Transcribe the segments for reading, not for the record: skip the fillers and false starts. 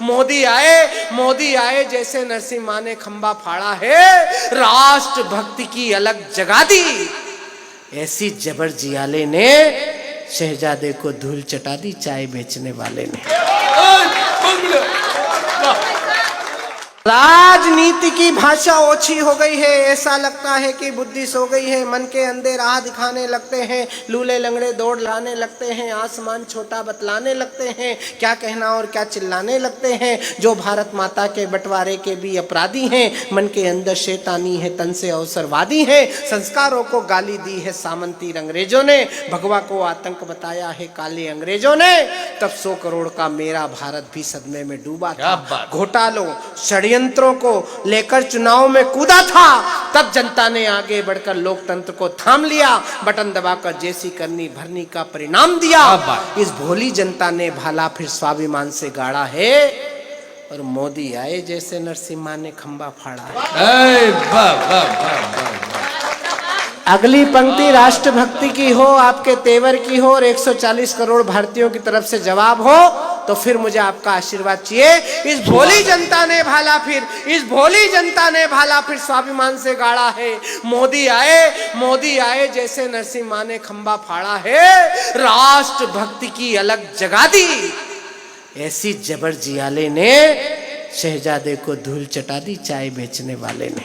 मोदी आए जैसे नरसिंह मां ने खंबा फाड़ा है, राष्ट्र भक्ति की अलग जगा दी। ऐसी जबर जियाले ने शहजादे को धूल चटा दी चाय बेचने वाले ने। राजनीति की भाषा ओछी हो गई है, ऐसा लगता है कि बुद्धि सो गई है। मन के अंधे राह दिखाने लगते हैं, लूले लंगड़े दौड़ लाने लगते हैं, आसमान छोटा बतलाने लगते हैं, क्या कहना और क्या चिल्लाने लगते हैं। जो भारत माता के बंटवारे के भी अपराधी हैं, मन के अंदर शैतानी है, तन से अवसरवादी हैं। संस्कारों को गाली दी है सामंती अंग्रेजों ने, भगवा को आतंक बताया है काले अंग्रेजों ने। तब 100 करोड़ का मेरा भारत भी सदमे में डूबा था। घोटालों षड्यंत्रों को लेकर चुनाव में कूदा था, तब जनता ने आगे बढ़कर लोकतंत्र को थाम लिया, बटन दबाकर जैसी करनी भरनी का परिणाम दिया। इस भोली जनता ने भाला फिर स्वाभिमान से गाड़ा है, और मोदी आए जैसे नरसिंह मां ने खंबा फाड़ा है। अगली पंक्ति राष्ट्रभक्ति की हो, आपके तेवर की हो, और 140 करोड़ भारतीयों की तरफ से जवाब हो, तो फिर मुझे आपका आशीर्वाद चाहिए। इस भोली जनता ने भाला फिर स्वाभिमान से गाड़ा है। मोदी आए जैसे नरसिंह मां ने खंबा फाड़ा है, राष्ट्र भक्ति की अलग जगा दी। ऐसी जबर जियाले ने शहजादे को धूल चटा दी चाय बेचने वाले ने।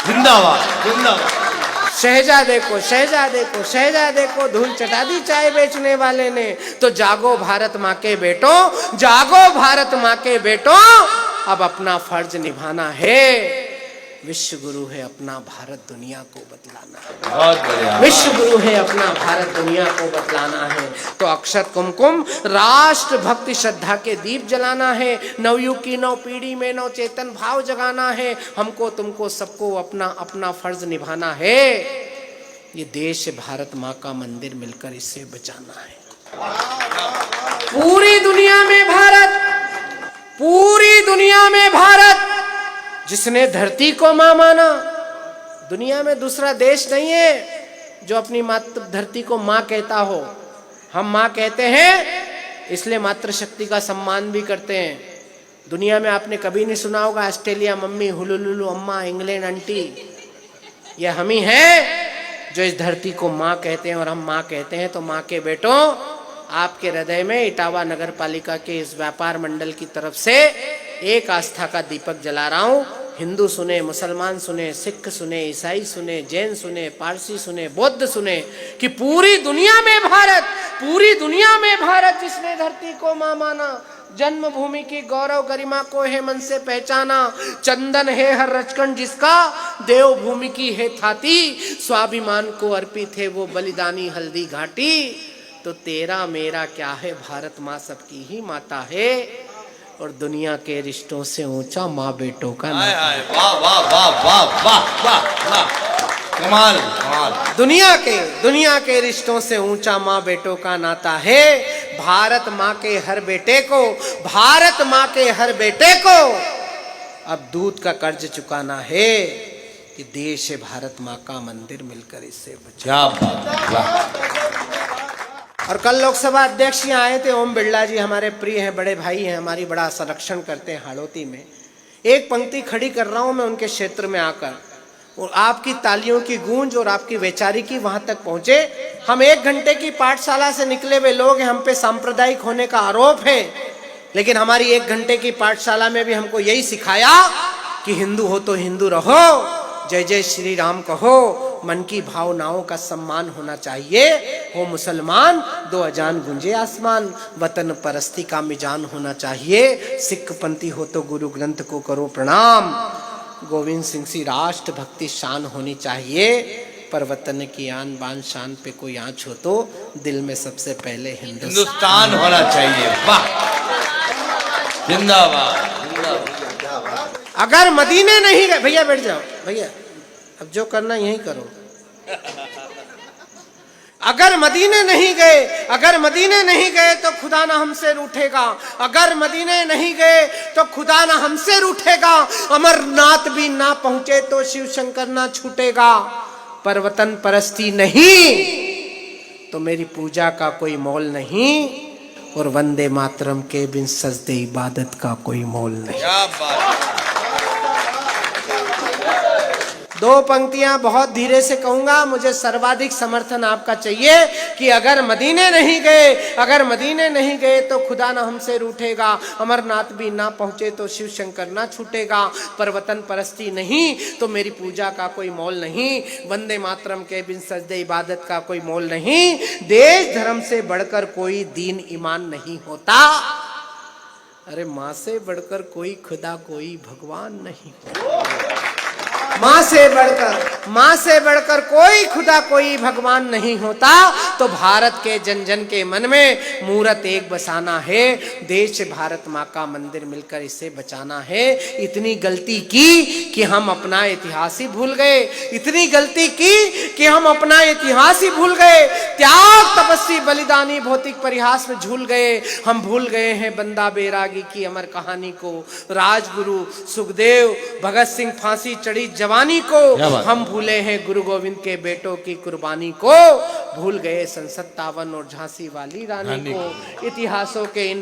जिंदाबाद जिंदाबाद। शहजादे को धूल चटा दी चाय बेचने वाले ने। तो जागो भारत माँ के बेटों, जागो भारत माँ के बेटों, अब अपना फर्ज निभाना है। विश्व गुरु है अपना भारत दुनिया को बतलाना है। बहुत बढ़िया। विश्व गुरु है अपना भारत दुनिया को बतलाना है। तो अक्षत कुमकुम राष्ट्र भक्ति श्रद्धा के दीप जलाना है। नवयुग की नव पीढ़ी में नव चेतन भाव जगाना है। हमको तुमको सबको अपना अपना फर्ज निभाना है। ये देश भारत माँ का मंदिर मिलकर इसे बचाना है। पूरी दुनिया में भारत जिसने धरती को मां माना, दुनिया में दूसरा देश नहीं है जो अपनी मातृ धरती को मां कहता हो। हम मां कहते हैं इसलिए मातृशक्ति का सम्मान भी करते हैं। दुनिया में आपने कभी नहीं सुना होगा ऑस्ट्रेलिया मम्मी, हुलुलुलु अम्मा, इंग्लैंड आंटी। ये हम ही हैं जो इस धरती को मां कहते हैं। और हम मां कहते हैं तो मां के बेटों, आपके हृदय में इटावा नगर पालिका के इस व्यापार मंडल की तरफ से एक आस्था का दीपक जला रहा हूं। हिंदू सुने, मुसलमान सुने, सिख सुने, ईसाई सुने, जैन सुने, पारसी सुने, बौद्ध सुने, कि पूरी दुनिया में भारत जिसने धरती को मां माना, जन्मभूमि की गौरव गरिमा को है मन से पहचाना। चंदन है हर रचकन जिसका, देवभूमि की है थाती, स्वाभिमान को अर्पित है वो बलिदानी हल्दी घाटी। तो तेरा मेरा क्या है, भारत माँ सबकी ही माता है, और दुनिया के रिश्तों से ऊंचा माँ बेटों का नाता है। वाह वाह वाह वाह वाह वाह वाह, कमाल कमाल। दुनिया के रिश्तों से ऊंचा माँ बेटों का नाता है। भारत माँ के हर बेटे को अब दूध का कर्ज चुकाना है, कि देश है भारत माँ का मंदिर मिलकर इससे बचा। और कल लोकसभा अध्यक्ष यहाँ आए थे, ओम बिरला जी, हमारे प्रिय हैं, बड़े भाई हैं, हमारी बड़ा संरक्षण करते हैं हाड़ौती में। एक पंक्ति खड़ी कर रहा हूँ मैं उनके क्षेत्र में आकर, और आपकी तालियों की गूंज और आपकी वैचारिकी वहां तक पहुंचे। हम 1 घंटे की पाठशाला से निकले हुए लोग हैं, हम पे सांप्रदायिक होने का आरोप है, लेकिन हमारी 1 घंटे की पाठशाला में भी हमको यही सिखाया कि हिंदू हो तो हिंदू रहो, जय जय श्री राम कहो, मन की भावनाओं का सम्मान होना चाहिए। हो मुसलमान, 2 अजान गूंजे आसमान, वतन परस्ती का मिजान होना चाहिए। सिख पंथी हो तो गुरु ग्रंथ को करो प्रणाम। गोविंद सिंह सी राष्ट्र भक्ति शान होनी चाहिए, पर वतन की आन बान शान पे कोई आँच हो तो दिल में सबसे पहले हिंदुस्तान होना चाहिए। वाह, जिंदाबाद। अगर मदीने नहीं गए, भैया बैठ जाओ, भैया अब जो करना यही करो। अगर मदीने नहीं गए तो खुदा ना हमसे रूठेगा। अगर मदीने नहीं गए तो खुदा ना हमसे रूठेगा। अमरनाथ भी ना पहुंचे तो शिव शंकर ना छूटेगा। पर वतन परस्ती नहीं तो मेरी पूजा का कोई मोल नहीं। और वंदे मातरम के बिन सजदे इबादत का कोई मोल नहीं। क्या बात। दो पंक्तियां बहुत धीरे से कहूंगा, मुझे सर्वाधिक समर्थन आपका चाहिए कि अगर मदीने नहीं गए, अगर मदीने नहीं गए तो खुदा ना हमसे रूठेगा, अमरनाथ भी ना पहुंचे तो शिव शंकर ना छूटेगा, पर वतन परस्ती नहीं तो मेरी पूजा का कोई मोल नहीं, वंदे मातरम के बिन सजदे इबादत का कोई मोल नहीं, देश धर्म से बढ़कर कोई दीन ईमान नहीं होता, अरे माँ से बढ़कर कोई खुदा कोई भगवान नहीं, माँ से बढ़कर कोई खुदा कोई भगवान नहीं होता। तो भारत के जन जन के मन में मूरत एक बसाना है, देश से भारत माँ का मंदिर मिलकर इसे बचाना है। इतनी गलती की कि हम अपना इतिहास ही भूल गए, इतनी गलती की कि हम अपना इतिहास ही भूल गए, त्याग तपस्वी बलिदानी भौतिक परिहास में झूल गए, हम भूल गए हैं बंदा बैरागी की अमर कहानी को, राजगुरु सुखदेव भगत सिंह फांसी चढ़ी जवानी को, हम भूले हैं गुरु गोविंद के बेटों की कुर्बानी को, भूल गए सन 57 और झांसी वाली रानी को। इतिहासों के इन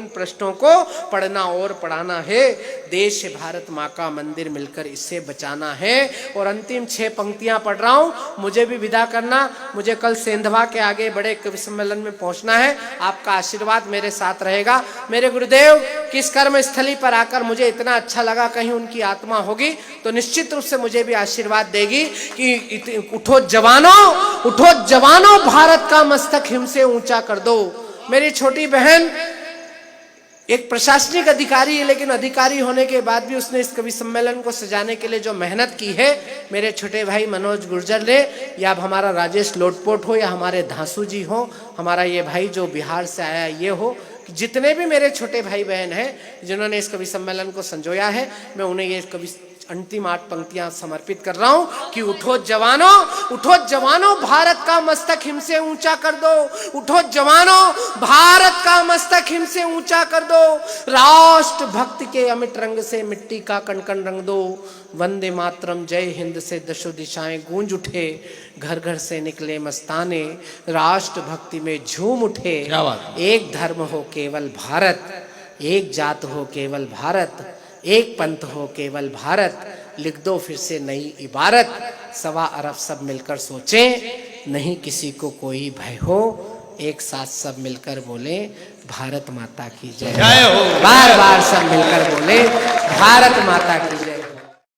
प्रश्नों को पढ़ना और पढ़ाना है, देश से भारत माँ का मंदिर मिलकर इससे बचाना है। और अंतिम 6 पंक्तियां पढ़ रहा हूं, मुझे भी विदा करना, मुझे कल सेंधवा के आगे बड़े कवि सम्मेलन में पहुंचना है, आपका आशीर्वाद मेरे साथ रहेगा। मेरे गुरुदेव की इस कर्म स्थली पर आकर मुझे इतना अच्छा लगा, कहीं उनकी आत्मा होगी तो निश्चित रूप से मुझे भी आशीर्वाद देगी कि उठो जवानों भारत का मस्तक हिम से ऊंचा कर दो। मेरी छोटी बहन एक प्रशासनिक अधिकारी है, लेकिन अधिकारी होने के बाद भी उसने इस कवि सम्मेलन को सजाने के लिए जो मेहनत की है, मेरे छोटे भाई मनोज गुर्जर ने, या अब हमारा राजेश लोटपोट हो, या हमारे धांसू जी हो, हमारा ये भाई जो बिहार से आया ये हो, जितने भी मेरे छोटे भाई बहन हैं जिन्होंने इस कवि सम्मेलन को संजोया है, मैं उन्हें ये कवि अंतिम 8 पंक्तियां समर्पित कर रहा हूं कि उठो जवानों भारत का मस्तक हिम से ऊंचा कर दो, उठो जवानों भारत का मस्तक हिम से ऊंचा कर दो, राष्ट्र भक्ति के अमिट रंग से मिट्टी का कण कण रंग दो, वंदे मातरम जय हिंद से दशो दिशाएं गूंज उठे, घर घर से निकले मस्ताने, राष्ट्र भक्ति में झूम उठे, एक धर्म हो केवल भारत, एक जात हो केवल भारत, एक पंथ हो केवल भारत, लिख दो फिर से नई इबारत, 1.25 अरब सब मिलकर सोचें, नहीं किसी को कोई भय हो, एक साथ सब मिलकर बोले भारत माता की जय, बार बार सब मिलकर बोले भारत माता की जय।